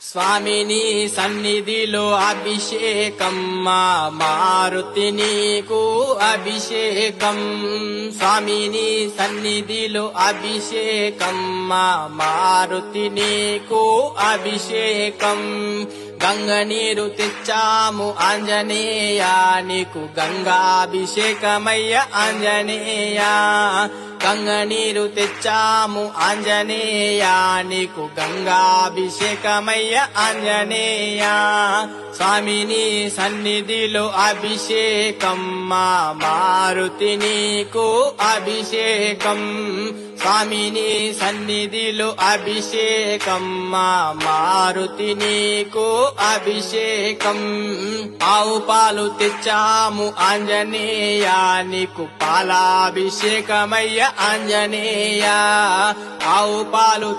స్వామిని సన్నిధిలో అభిషేకం మా మారుతి నీకు అభిషేకం స్వామిని సన్నిధిలో అభిషేకం మా మారుతి నీకు అభిషేకం గంగ నీరు తెచ్చాము ఆంజనేయ నీకు గంగాభిషేకమయ్య ఆంజనేయ గంగ నీరు తెచ్చాము ఆంజనేయ నీకు గంగాభిషేకమయ్య ఆంజనేయ స్వామిని సన్నిధిలో అభిషేకం మా మారుతి నీకు అభిషేకం స్వామిని సన్నిధిలో అభిషేకం మా మారుతి నీకు అభిషేకం ఆవు పాలు తెచ్చాము ఆంజనేయ నీకు పాలాభిషేకమయ్య ఆంజనేయ ఆవు పాలు